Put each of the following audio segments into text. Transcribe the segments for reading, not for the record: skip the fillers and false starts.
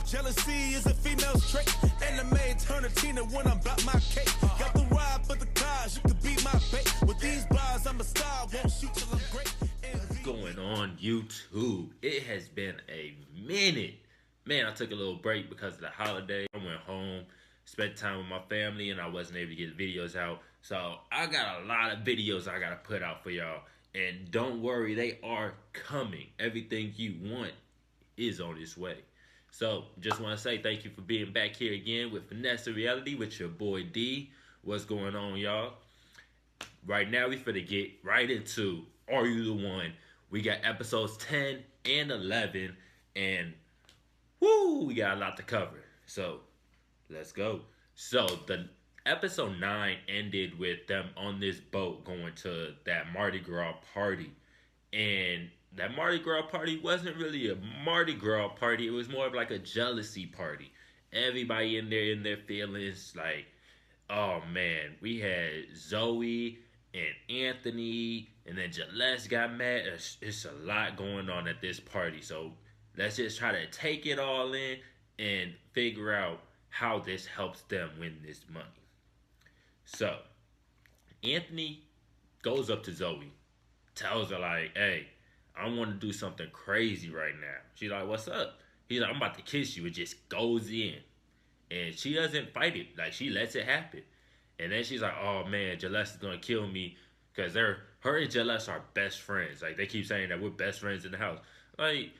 Jealousy is a female's trait, and the maid turn a Tina when I'm about my cake. Got the ride for the cars, you could be my bait. With these bars, I'm a star, won't shoot till I'm great. What's going on YouTube? It has been a minute. Man, I took a little break because of the holiday. I went home, spent time with my family, and I wasn't able to get videos out. So I got a lot of videos I gotta put out for y'all. And don't worry, they are coming. Everything you want is on its way. So just want to say thank you for being back here again with Vanessa Reality with your boy D. What's going on, y'all? Right now we finna get right into Are You the One? We got episodes 10 and 11, and woo, we got a lot to cover. So let's go. So the episode 9 ended with them on this boat going to that Mardi Gras party. And that Mardi Gras party wasn't really a Mardi Gras party. It was more of like a jealousy party. Everybody in there in their feelings. Like, oh man, we had Zoe and Anthony, and then Celeste got mad. It's a lot going on at this party. So let's just try to take it all in and figure out how this helps them win this money. So Anthony goes up to Zoe, tells her like, hey, I want to do something crazy right now. She's like, what's up? He's like, I'm about to kiss you. It just goes in. And she doesn't fight it. Like, she lets it happen. And then she's like, oh man, Celeste is going to kill me. Because her and Celeste are best friends. Like, they keep saying that we're best friends in the house. Like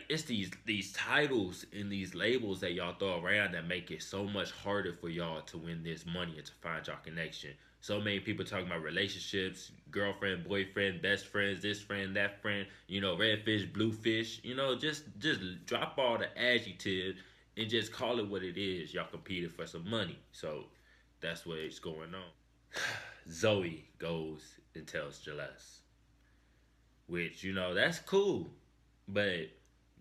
it's these titles and these labels that y'all throw around that make it so much harder for y'all to win this money and to find y'all connection. So many people talking about relationships, girlfriend, boyfriend, best friends, this friend, that friend, you know, red fish, blue fish, you know, just drop all the adjectives and just call it what it is. Y'all competed for some money. So that's what's going on. Zoe goes and tells Celeste, which, you know, that's cool, but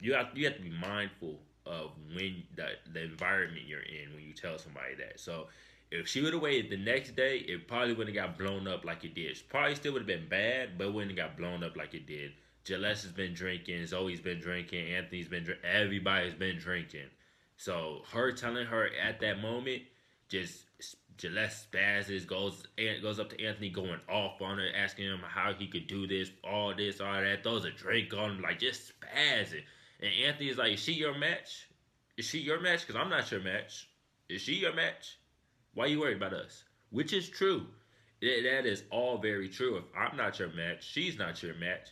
you have to be mindful of when the environment you're in when you tell somebody that. So if she would have waited the next day, it probably wouldn't have got blown up like it did. It probably still would have been bad, but it wouldn't have got blown up like it did. Celeste has been drinking, Zoe's been drinking, Anthony's been drinking, everybody's been drinking. So her telling her at that moment, just Celeste spazzes, goes up to Anthony, going off on her, asking him how he could do this, all that, throws a drink on him, like just spazzing. And Anthony's like, is she your match? Is she your match? Because I'm not your match. Is she your match? Why are you worried about us? Which is true. That is all very true. If I'm not your match, she's not your match.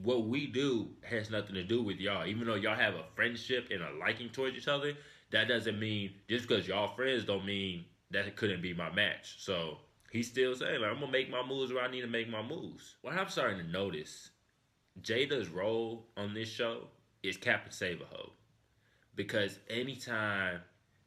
What we do has nothing to do with y'all. Even though y'all have a friendship and a liking towards each other, that doesn't mean, just because y'all friends don't mean that it couldn't be my match. So he's still saying, like, I'm going to make my moves where I need to make my moves. What I'm starting to notice, Jada's role on this show is Captain Save-A-Ho. Because anytime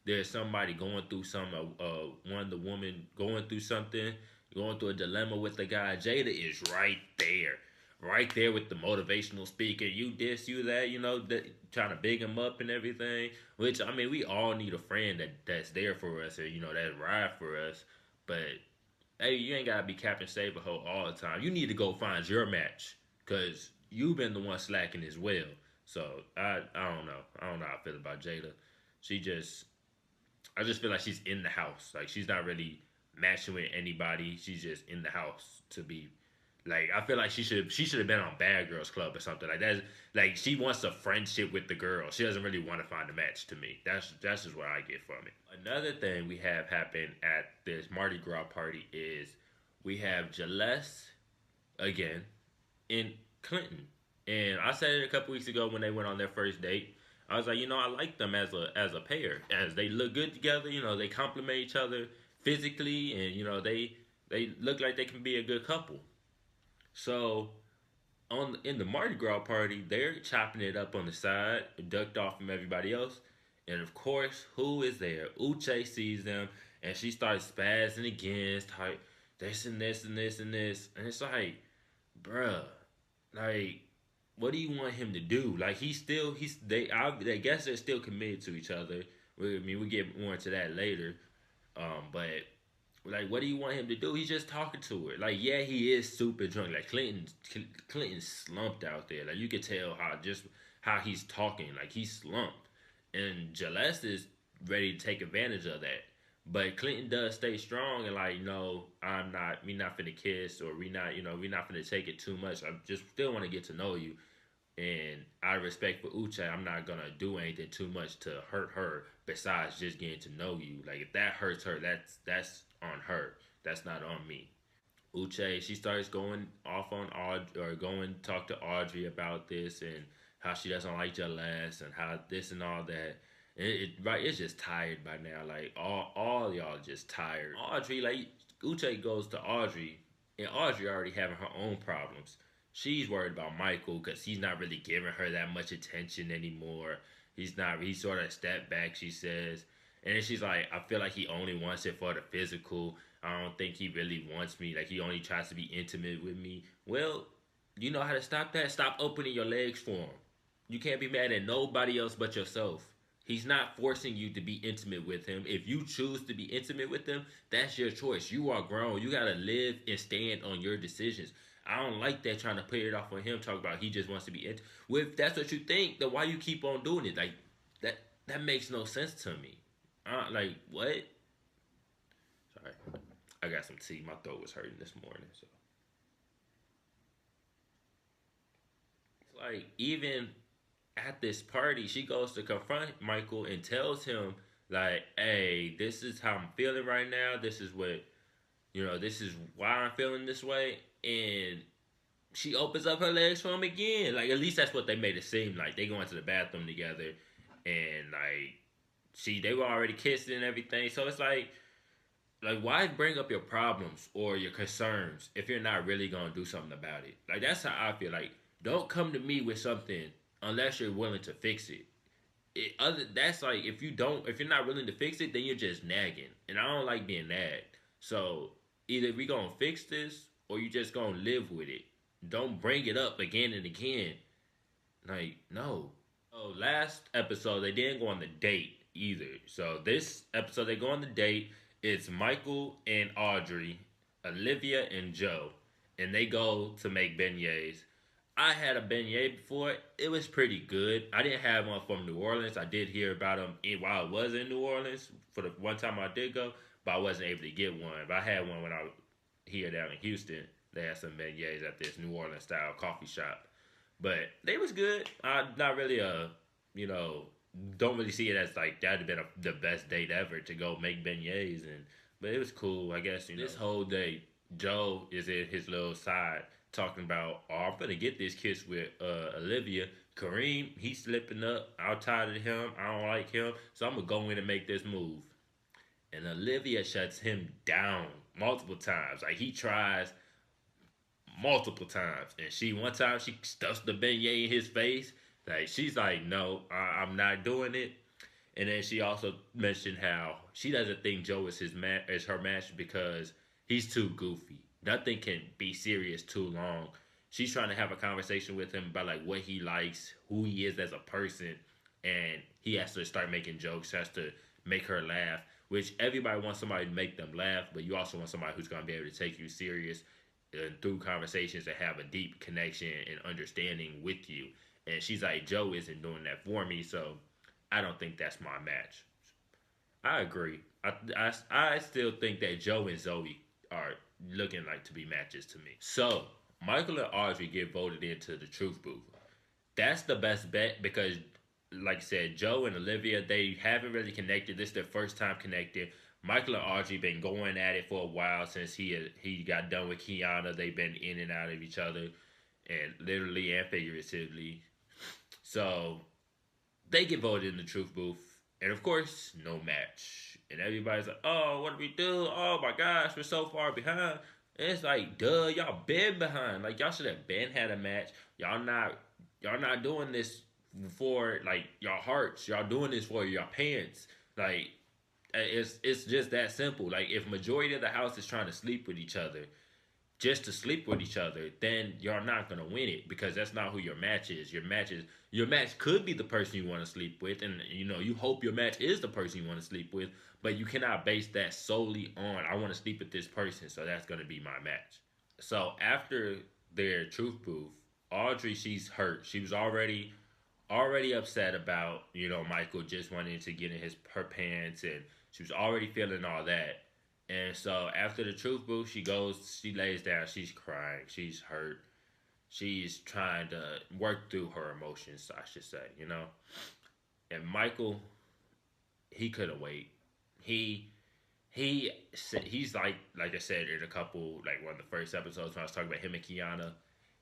there's somebody going through something, the woman going through something, going through a dilemma with the guy, Jada is right there with the motivational speaker. You this, you that, you know, trying to big him up and everything. Which, I mean, we all need a friend that's there for us, or, you know, that ride for us. But hey, you ain't gotta be Captain Save-A-Ho all the time. You need to go find your match, because you've been the one slacking as well. So I don't know. I don't know how I feel about Jada. I just feel like she's in the house. Like, she's not really matching with anybody. She's just in the house to be. Like, I feel like she should have been on Bad Girls Club or something like that. Like, she wants a friendship with the girl. She doesn't really want to find a match to me. That's just what I get from it. Another thing we have happen at this Mardi Gras party is we have Celeste again and Clinton. And I said it a couple weeks ago when they went on their first date. I was like, you know, I like them as a pair, as they look good together. You know, they complement each other physically, and, you know, they look like they can be a good couple. So in the Mardi Gras party, they're chopping it up on the side, ducked off from everybody else. And of course, who is there? Uche sees them, and she starts spazzing against like this and this and this and this. And it's like, bruh, like, what do you want him to do? Like, I guess they're still committed to each other. I mean, we get more into that later. But like, what do you want him to do? He's just talking to her. Like, yeah, he is super drunk. Like, Clinton slumped out there. Like, you could tell how he's talking. Like, he's slumped. and Celeste is ready to take advantage of that. But Clinton does stay strong and like, no, I'm not. We not finna kiss, or we not. We not finna take it too much. I just still want to get to know you, and out of respect for Uche, I'm not gonna do anything too much to hurt her. Besides just getting to know you, like if that hurts her, that's on her. That's not on me. Uche, she starts going off on Audrey, or going to talk to Audrey about this and how she doesn't like Jelance and how this and all that. And right, it's just tired by now. Like all y'all just tired. Audrey, like Uche goes to Audrey, and Audrey already having her own problems. She's worried about Michael because he's not really giving her that much attention anymore. He's not. He sort of stepped back, she says, and then she's like, I feel like he only wants it for the physical. I don't think he really wants me. Like, he only tries to be intimate with me. Well, you know how to stop that? Stop opening your legs for him. You can't be mad at nobody else but yourself. He's not forcing you to be intimate with him. If you choose to be intimate with him, that's your choice. You are grown. You got to live and stand on your decisions. I don't like that, trying to put it off on him, talk about he just wants to be intimate. Well, if that's what you think, then why you keep on doing it? Like, that makes no sense to me. Like, what? Sorry. I got some tea. My throat was hurting this morning, so. It's like, even at this party, she goes to confront Michael and tells him, like, hey, this is how I'm feeling right now. This is what, this is why I'm feeling this way. And she opens up her legs for him again. Like, at least that's what they made it seem like. They go into the bathroom together, and, like, they were already kissing and everything. So it's like, why bring up your problems or your concerns if you're not really gonna do something about it? Like, that's how I feel. Like, don't come to me with something unless you're willing to fix it. That's like, if you're not willing to fix it, then you're just nagging, and I don't like being nagged. So either we gonna fix this or you just gonna live with it. Don't bring it up again and again. Like, no. So last episode they didn't go on the date either. So this episode they go on the date. It's Michael and Audrey, Olivia and Joe, and they go to make beignets. I had a beignet before. It was pretty good. I didn't have one from New Orleans. I did hear about them while I was in New Orleans for the one time I did go, but I wasn't able to get one. But I had one when I was here down in Houston. They had some beignets at this New Orleans style coffee shop, but they was good. I'm not really don't really see it as like that'd have been the best date ever to go make beignets, but it was cool. I guess this whole day Joe is in his little side talking about, oh, I'm gonna get this kiss with Olivia. Kareem, he's slipping up. I'm tired of him. I don't like him, so I'm gonna go in and make this move. And Olivia shuts him down multiple times. Like, he tries multiple times, and one time she stuffs the beignet in his face. Like, she's like, no, I'm not doing it. And then she also mentioned how she doesn't think Joe is her match because he's too goofy. Nothing can be serious too long. She's trying to have a conversation with him about like what he likes, who he is as a person, and he has to start making jokes, has to make her laugh, which everybody wants somebody to make them laugh, but you also want somebody who's going to be able to take you serious through conversations and have a deep connection and understanding with you. And she's like, Joe isn't doing that for me, so I don't think that's my match. I agree. I still think that Joe and Zoe are looking like to be matches to me. So, Michael and Audrey get voted into the Truth Booth. That's the best bet because, like I said, Joe and Olivia, they haven't really connected. This is their first time connected. Michael and Audrey been going at it for a while since he got done with Kiana. They've been in and out of each other, and literally and figuratively. So they get voted in the Truth Booth, and of course, no match. And everybody's like, "Oh, what do we do? Oh my gosh, we're so far behind." And it's like, duh, y'all been behind. Like, y'all should have been had a match. Y'all not doing this for like your hearts. Y'all doing this for your pants. Like, it's just that simple. Like, if majority of the house is trying to sleep with each other, just to sleep with each other, then you're not gonna win it because that's not who your match is. Your match could be the person you want to sleep with, and you hope your match is the person you want to sleep with, but you cannot base that solely on I want to sleep with this person, so that's gonna be my match. So after their Truth Booth, Audrey, she's hurt. She was already already upset about, Michael just wanting to get in her pants, and she was already feeling all that. And so after the truth booth, she lays down, she's crying, she's hurt, she's trying to work through her emotions, I should say. And Michael, he couldn't wait. He he's like I said in a couple, like one of the first episodes when I was talking about him and Kiana,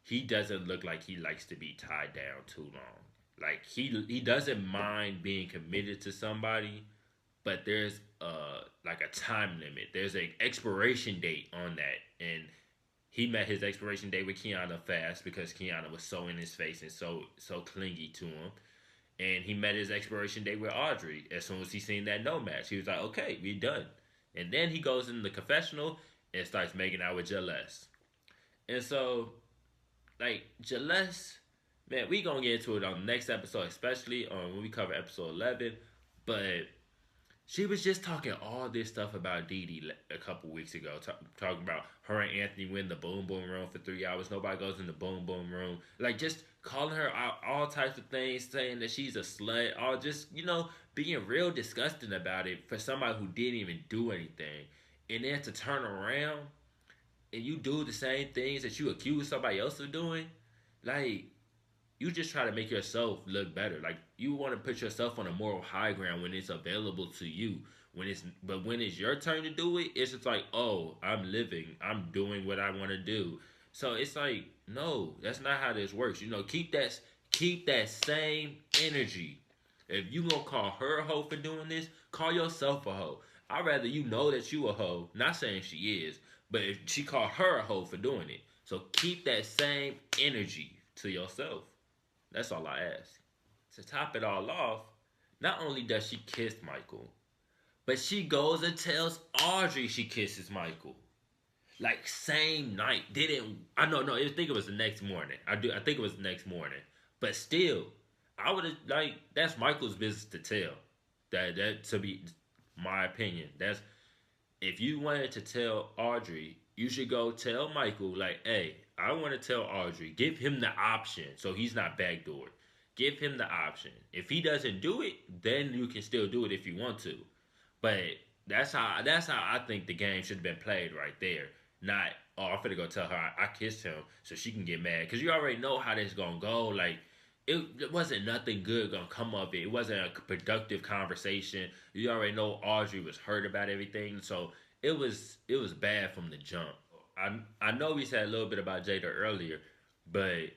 he doesn't look like he likes to be tied down too long. Like he doesn't mind being committed to somebody, but there's like a time limit. There's an expiration date on that, and he met his expiration date with Kiana fast because Kiana was so in his face and so clingy to him. And he met his expiration date with Audrey as soon as he seen that no match. He was like, okay, we done. And then he goes in the confessional and starts making out with Jaless. And so, like, Jaless, man, we gonna get into it on the next episode, especially on when we cover episode 11. But she was just talking all this stuff about Dee Dee a couple weeks ago, talking about her and Anthony win the boom boom room for 3 hours. Nobody goes in the boom boom room. Like, just calling her out all types of things, saying that she's a slut, all just, being real disgusting about it for somebody who didn't even do anything. And then to turn around and you do the same things that you accuse somebody else of doing, like, you just try to make yourself look better. Like, you want to put yourself on a moral high ground when it's available to you. But when it's your turn to do it, it's just like, oh, I'm living, I'm doing what I want to do. So it's like, no, that's not how this works. Keep that same energy. If you gonna call her a hoe for doing this, call yourself a hoe. I'd rather you know that you a hoe. Not saying she is, but if she called her a hoe for doing it. So keep that same energy to yourself. That's all I ask. To top it all off, not only does she kiss Michael, but she goes and tells Audrey she kisses Michael. Like, same night. I think it was the next morning. I think it was the next morning. But still, I would have, like, that's Michael's business to tell. That to be my opinion. That's, if you wanted to tell Audrey, you should go tell Michael, like, hey, I want to tell Audrey. Give him the option so he's not backdoored. Give him the option. If he doesn't do it, then you can still do it if you want to. But that's how I think the game should have been played right there. Not, oh, I'm finna go tell her I kissed him so she can get mad. Because you already know how this gonna go. Like, it wasn't nothing good gonna come of it. It wasn't a productive conversation. You already know Audrey was hurt about everything. So it was bad from the jump. I know we said a little bit about Jada earlier, but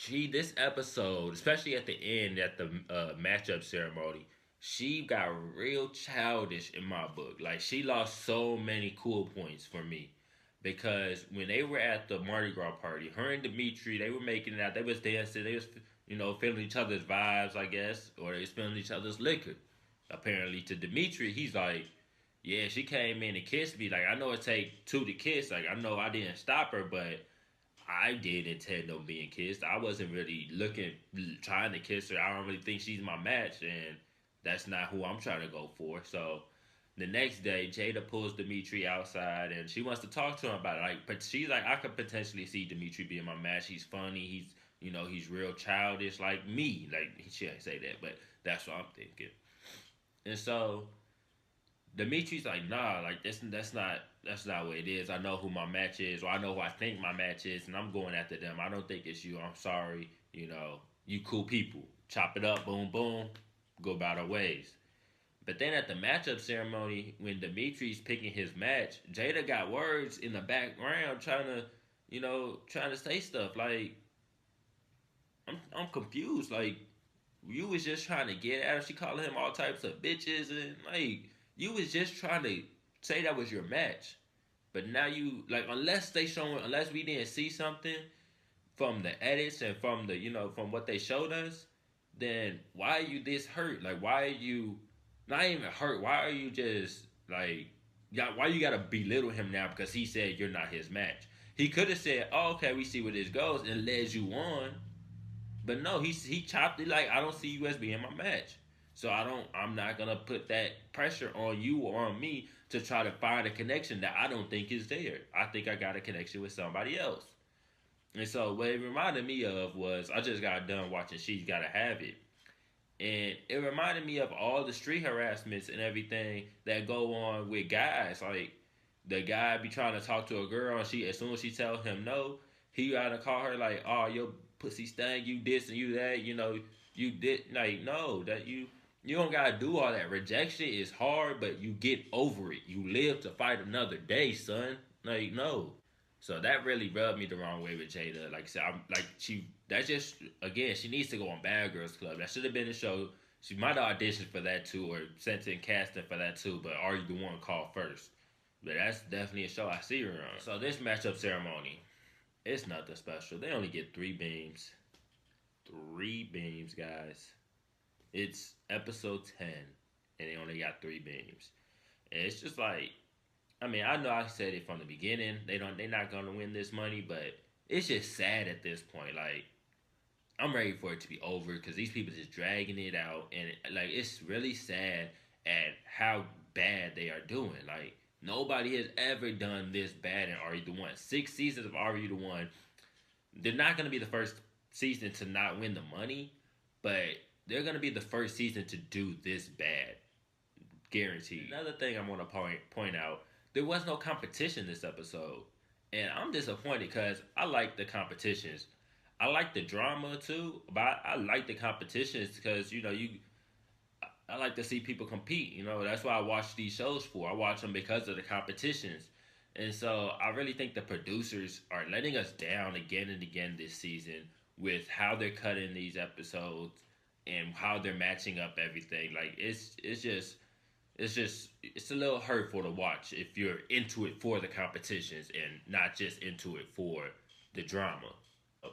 this episode, especially at the end at the matchup ceremony, she got real childish in my book. Like, she lost so many cool points for me. Because when they were at the Mardi Gras party, her and Dimitri, they were making it out. They was dancing. They was, feeling each other's vibes, I guess. Or they was feeling each other's liquor. Apparently to Dimitri, he's like, yeah, she came in and kissed me. Like, I know it take two to kiss. Like, I know I didn't stop her, but I did intend on being kissed. I wasn't really trying to kiss her. I don't really think she's my match. And that's not who I'm trying to go for. So the next day, Jada pulls Dimitri outside, and she wants to talk to him about it. Like, but she's like, I could potentially see Dimitri being my match. He's funny. He's real childish, like me. Like, she didn't say that, but that's what I'm thinking. And so Dimitri's like, nah, like that's not what it is. I know who my match is, or I know who I think my match is, and I'm going after them. I don't think it's you. I'm sorry. You cool people. Chop it up, boom, boom, go about our ways. But then at the matchup ceremony, when Dimitri's picking his match, Jada got words in the background trying to say stuff. Like, I'm confused. Like, you was just trying to get at her. She calling him all types of bitches, and like, you was just trying to say that was your match. But now you, like, unless we didn't see something from the edits and from from what they showed us, then why are you this hurt? Like, why are you not even hurt? Why are you just like, why you gotta belittle him now because he said you're not his match? He could have said, oh, okay, we see where this goes, and led you on. But no, he chopped it like, I don't see you as being my match. So I'm not gonna put that pressure on you or on me to try to find a connection that I don't think is there. I think I got a connection with somebody else. And so what it reminded me of was I just got done watching She's Gotta Have It. And it reminded me of all the street harassments and everything that go on with guys. Like the guy be trying to talk to a girl and she as soon as she tell him no, he gotta call her like, oh your pussy stank, you this and you that, you did like no, that you don't gotta do all that. Rejection is hard, but you get over it. You live to fight another day, son. Like no. So that really rubbed me the wrong way with Jada. Like I said, I'm like that just again, she needs to go on Bad Girls Club. That should have been a show. She might have auditioned for that too, or sent in casting for that too. But are you the one called first? But that's definitely a show I see her on. So this matchup ceremony, it's nothing special. They only get 3 beams. 3 beams, guys. It's episode 10, and they only got 3 beams. And it's just like, I mean, I know I said it from the beginning. They're not gonna win this money, but it's just sad at this point. Like, I'm ready for it to be over because these people just dragging it out, and like it's really sad at how bad they are doing. Like nobody has ever done this bad in Are You the One? 6 seasons of Are You the One. They're not gonna be the first season to not win the money, but they're gonna be the first season to do this bad, guaranteed. Another thing I want to point out: there was no competition this episode, and I'm disappointed because I like the competitions. I like the drama too, but I like the competitions because I like to see people compete. That's why I watch these shows for. I watch them because of the competitions. And so I really think the producers are letting us down again and again this season with how they're cutting these episodes and how they're matching up everything. Like it's a little hurtful to watch if you're into it for the competitions and not just into it for the drama.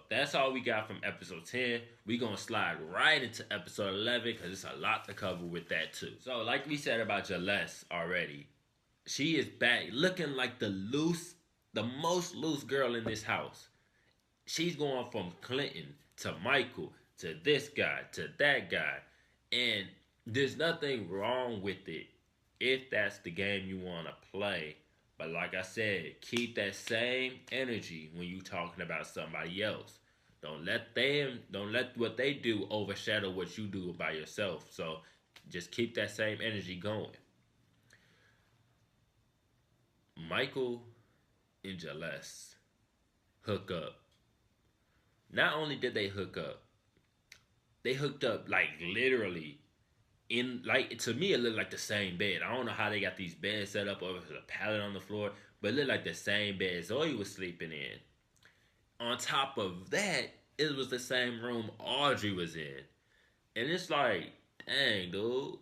That's all we got from episode 10. We're going to slide right into episode 11 because it's a lot to cover with that too. So like we said about Celeste already, she is back looking like the most loose girl in this house. She's going from Clinton to Michael to this guy to that guy. And there's nothing wrong with it if that's the game you want to play. But like I said, keep that same energy when you talking about somebody else. Don't let what they do overshadow what you do by yourself. So just keep that same energy going. Michael and Celeste hook up. Not only did they hook up, they hooked up like literally in like to me it looked like the same bed. I don't know how they got these beds set up or if it's a pallet on the floor, but it looked like the same bed Zoe was sleeping in. On top of that, it was the same room Audrey was in. And it's like, dang, dude,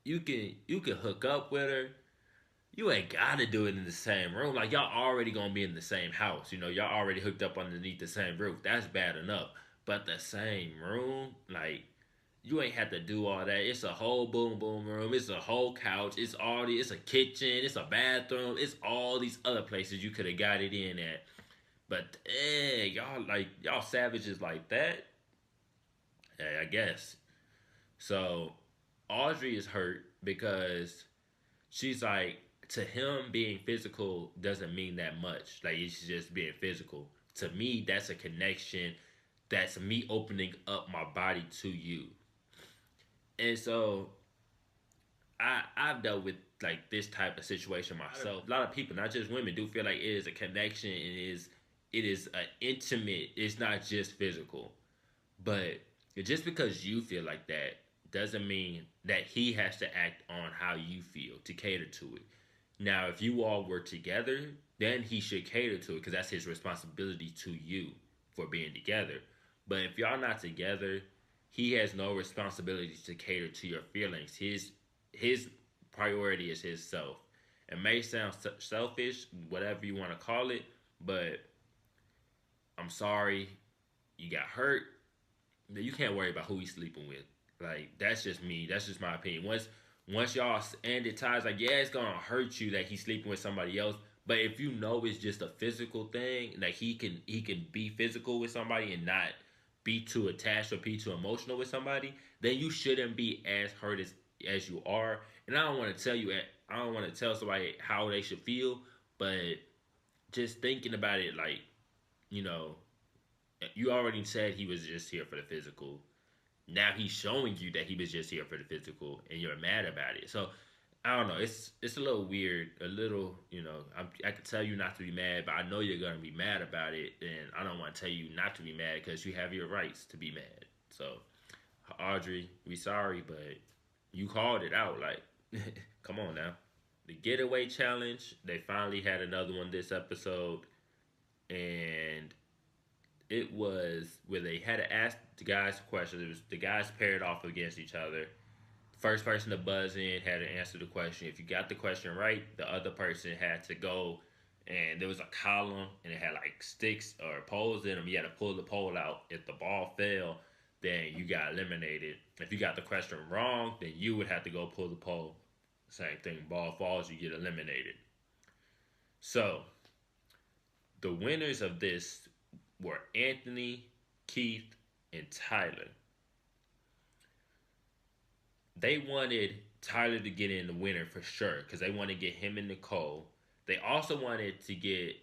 you can hook up with her. You ain't gotta do it in the same room. Like y'all already gonna be in the same house. Y'all already hooked up underneath the same roof. That's bad enough. But the same room, like you ain't have to do all that. It's a whole boom boom room. It's a whole couch. It's a kitchen. It's a bathroom. It's all these other places you could have got it in at. But y'all savages like that. Hey, I guess. So Audrey is hurt because she's like, to him being physical doesn't mean that much. Like it's just being physical. To me, that's a connection. That's me opening up my body to you. And so I've dealt with like this type of situation myself. A lot of people, not just women, do feel like it is a connection and it is an intimate, it's not just physical. But just because you feel like that doesn't mean that he has to act on how you feel to cater to it. Now, if you all were together, then he should cater to it because that's his responsibility to you for being together. But if y'all not together, he has no responsibility to cater to your feelings. His priority is his self. It may sound selfish, whatever you want to call it, but I'm sorry, you got hurt. You can't worry about who he's sleeping with. Like that's just me. That's just my opinion. Once y'all ended ties, like yeah, it's gonna hurt you that he's sleeping with somebody else. But if you know it's just a physical thing, like he can be physical with somebody and not be too attached or be too emotional with somebody, then you shouldn't be as hurt as you are. And I don't want to tell somebody how they should feel, but just thinking about it, like You already said he was just here for the physical. Now he's showing you that he was just here for the physical, and you're mad about it. So I don't know. It's a little weird. A little, I could tell you not to be mad, but I know you're gonna be mad about it, and I don't want to tell you not to be mad because you have your rights to be mad. So Audrey, we sorry, but you called it out. Like, come on now. The Getaway challenge. They finally had another one this episode, and it was where they had to ask the guys questions. It was the guys paired off against each other. First person to buzz in had to answer the question. If you got the question right, the other person had to go, and there was a column and it had like sticks or poles in them. You had to pull the pole out. If the ball fell, then you got eliminated. If you got the question wrong, then you would have to go pull the pole. Same thing. Ball falls, you get eliminated. So the winners of this were Anthony, Keith, and Tyler. They wanted Tyler to get in the winner for sure because they want to get him and Nicole. They also wanted to get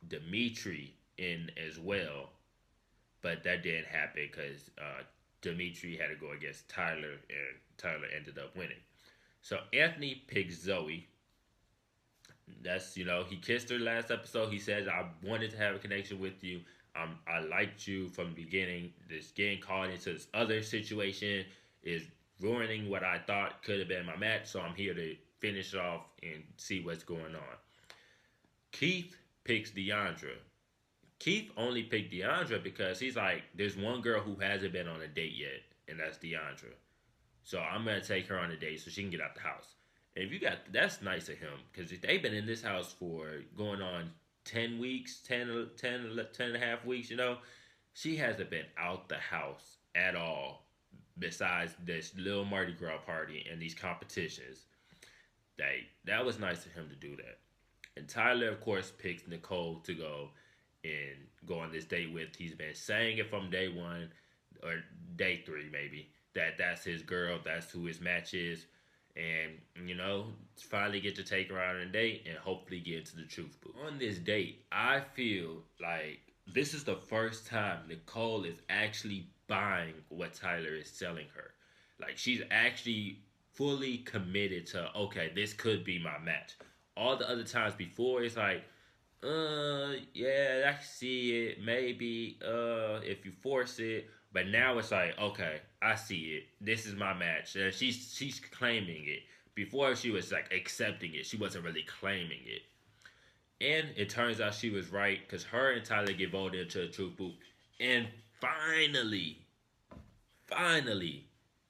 Dimitri in as well, but that didn't happen because Dimitri had to go against Tyler, and Tyler ended up winning. So Anthony picked Zoe. That's, he kissed her last episode. He said, I wanted to have a connection with you. I liked you from the beginning. This getting caught into this other situation is ruining what I thought could have been my match. So I'm here to finish off and see what's going on. Keith picks Deandra. Keith only picked Deandra because he's like, there's one girl who hasn't been on a date yet, and that's Deandra. So I'm going to take her on a date so she can get out the house. And if you got, that's nice of him because they've been in this house for going on 10 weeks, 10 and a half weeks, She hasn't been out the house at all besides this little Mardi Gras party and these competitions. That was nice of him to do that. And Tyler, of course, picks Nicole to go on this date with. He's been saying it from day one or day 3 maybe that's his girl, that's who his match is. And, finally get to take her out on a date and hopefully get into the truth booth. On this date, I feel like this is the first time Nicole is actually buying what Tyler is selling her. Like, she's actually fully committed to, okay, this could be my match. All the other times before, it's like, yeah, I see it, maybe, if you force it. But now it's like, okay, I see it. This is my match. She's claiming it. Before she was like accepting it. She wasn't really claiming it. And it turns out she was right because her and Tyler get voted into the truth booth. And finally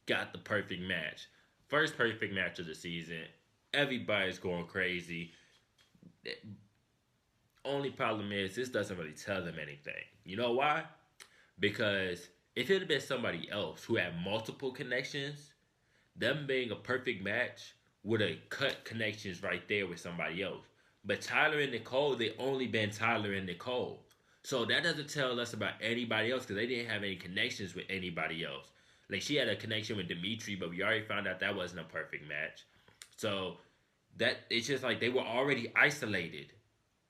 got the perfect match. First perfect match of the season. Everybody's going crazy. Only problem is this doesn't really tell them anything. You know why? Because if it had been somebody else who had multiple connections, them being a perfect match would have cut connections right there with somebody else. But Tyler and Nicole, they only been Tyler and Nicole. So that doesn't tell us about anybody else because they didn't have any connections with anybody else. Like, she had a connection with Dimitri, but we already found out that wasn't a perfect match. So that it's just like they were already isolated.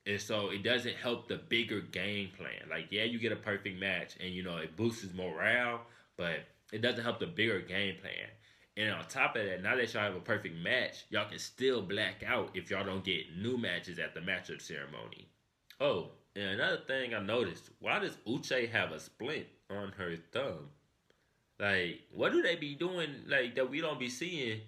And so it doesn't help the bigger game plan. Like, yeah, you get a perfect match and, it boosts morale, but it doesn't help the bigger game plan. And on top of that, now that y'all have a perfect match, y'all can still black out if y'all don't get new matches at the matchup ceremony. Oh, and another thing I noticed, why does Uche have a splint on her thumb? Like, what do they be doing, like, that we don't be seeing?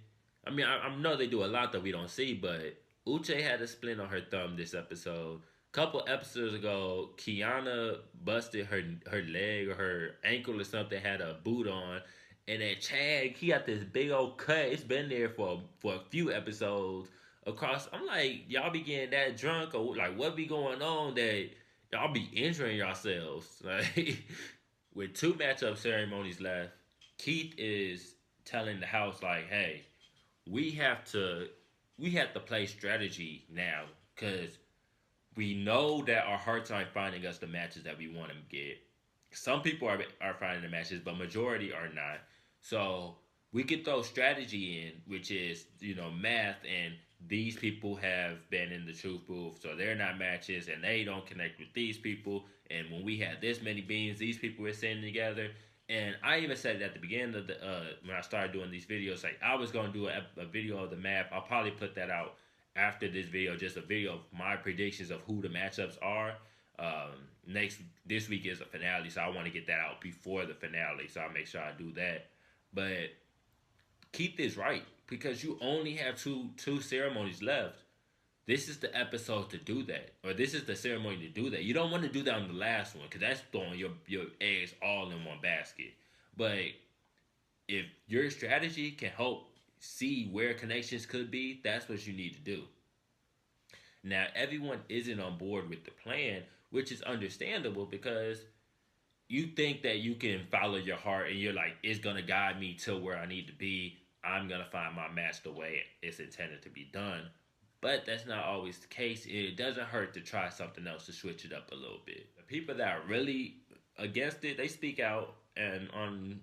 I mean, I know they do a lot that we don't see, but Uche had a splint on her thumb this episode. A couple episodes ago, Kiana busted her leg or her ankle or something, had a boot on. And then Chad, he got this big old cut. It's been there for a few episodes across. I'm like, y'all be getting that drunk or like what be going on that y'all be injuring yourselves? Like, with 2 matchup ceremonies left, Keith is telling the house like, hey, we have to play strategy now because we know that our hearts aren't finding us the matches that we want to get. Some people are finding the matches, but majority are not. So We could throw strategy in, which is, math, and these people have been in the truth booth, so they're not matches, and they don't connect with these people. And when we had this many beams, these people were sitting together. And I even said it at the beginning of the when I started doing these videos, like I was gonna do a video of the map. I'll probably put that out after this video, just a video of my predictions of who the matchups are. This week is a finale, so I want to get that out before the finale, so I'll make sure I do that. But keep this right, because you only have two ceremonies left. This is the episode to do that, or this is the ceremony to do that. You don't want to do that on the last one, because that's throwing your eggs all in one basket. But if your strategy can help see where connections could be, that's what you need to do. Now, everyone isn't on board with the plan, which is understandable, because you think that you can follow your heart and you're like, it's going to guide me to where I need to be. I'm going to find my match the way it's intended to be done. But that's not always the case. It doesn't hurt to try something else to switch it up a little bit. The people that are really against it, they speak out. And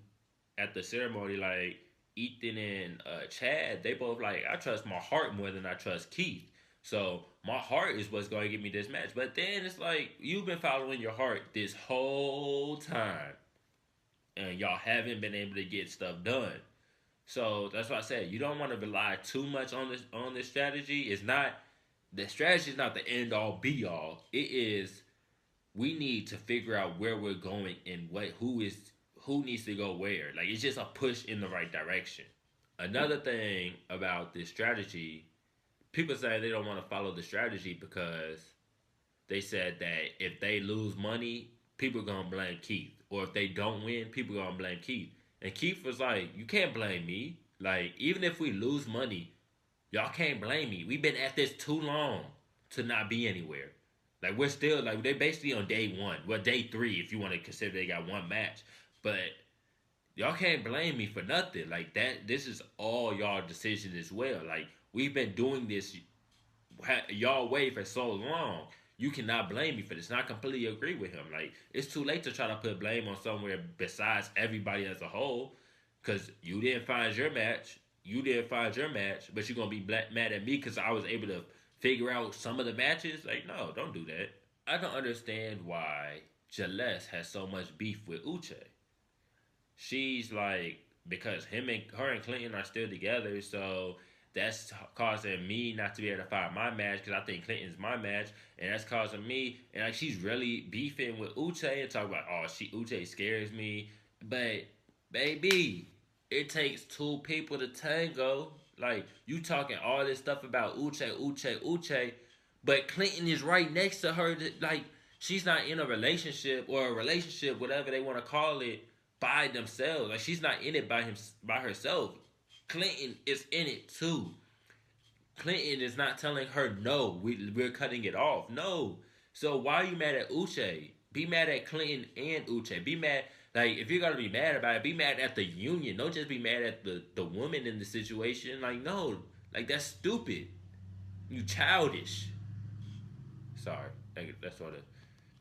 at the ceremony, like Ethan and Chad, they both like, I trust my heart more than I trust Keith. So my heart is what's going to give me this match. But then it's like, you've been following your heart this whole time, and y'all haven't been able to get stuff done. So that's why I said you don't want to rely too much on this strategy. It's not, the strategy is not the end all be all. It is, we need to figure out where we're going and who needs to go where. Like, it's just a push in the right direction. Another thing about this strategy, people say they don't want to follow the strategy because they said that if they lose money, people are going to blame Keith. Or if they don't win, people are going to blame Keith. And Keith was like, you can't blame me. Like, even if we lose money, y'all can't blame me. We've been at this too long to not be anywhere. Like, we're still, like, they're basically on day one. Well, day 3, if you want to consider they got one match. But y'all can't blame me for nothing. Like, this is all y'all decision as well. Like, we've been doing this y'all way for so long. You cannot blame me for this. And I completely agree with him. Like, it's too late to try to put blame on somewhere besides everybody as a whole. Because you didn't find your match. But you're going to be mad at me because I was able to figure out some of the matches. Like, no, don't do that. I don't understand why Celeste has so much beef with Uche. She's like, because her and Clinton are still together, so that's causing me not to be able to find my match because I think Clinton's my match, and that's causing me, and like, she's really beefing with Uche and talking about, Uche scares me. But baby, it takes 2 people to tango. Like, you talking all this stuff about Uche, but Clinton is right next to her. Like, she's not in a relationship, whatever they want to call it, by themselves. Like, she's not in it by herself. Clinton is in it too. Clinton is not telling her, no, we're cutting it off. No. So why are you mad at Uche? Be mad at Clinton and Uche. Be mad, like, if you're going to be mad about it, be mad at the union. Don't just be mad at the woman in the situation. Like, no. Like, that's stupid. You childish. Sorry. That sort of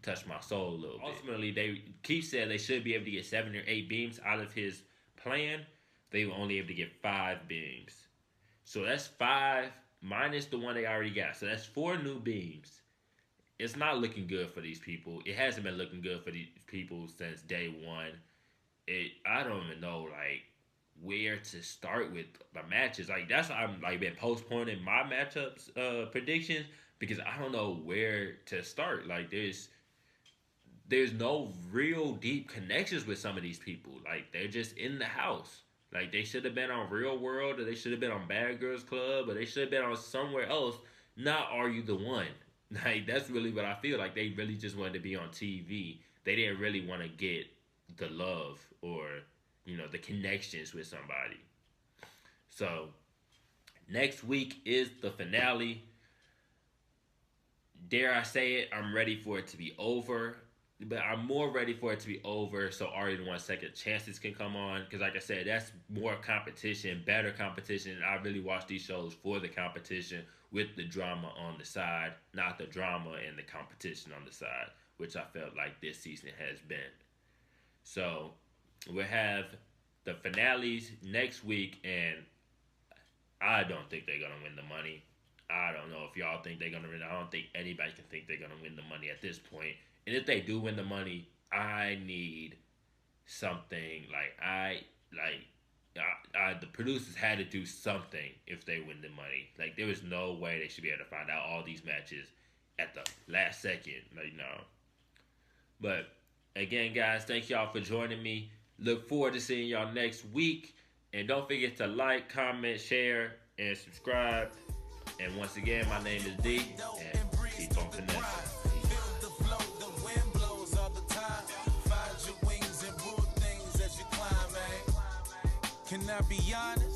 touched my soul a little bit. Ultimately, Keith said they should be able to get 7 or 8 beams out of his plan. They were only able to get 5 beams. So that's 5 minus the one they already got. So that's 4 new beams. It's not looking good for these people. It hasn't been looking good for these people since day 1. I don't even know, like, where to start with the matches. Like, that's why I'm, like, been postponing my matchups predictions, because I don't know where to start. Like, there's no real deep connections with some of these people. Like, they're just in the house. Like, they should have been on Real World, or they should have been on Bad Girls Club, or they should have been on somewhere else. Not Are You the One? Like, that's really what I feel. Like, they really just wanted to be on TV. They didn't really want to get the love or, the connections with somebody. So, next week is the finale. Dare I say it, I'm ready for it to be over. But I'm more ready for it to be over so Audrey the One Second Chances can come on. Because like I said, that's more competition, better competition. And I really watch these shows for the competition with the drama on the side. Not the drama and the competition on the side, which I felt like this season has been. So we'll have The finale's next week, and I don't think they're gonna win the money. I don't know if y'all think they're gonna win. I don't think anybody can think they're gonna win the money at this point. And if they do win the money, I need something the producers had to do something if they win the money. Like, there was no way they should be able to find out all these matches at the last second. Like, no. But again, guys, thank y'all for joining me. Look forward to seeing y'all next week. And don't forget to like, comment, share, and subscribe. And once again, my name is D, and keep on finessing. Can I be honest?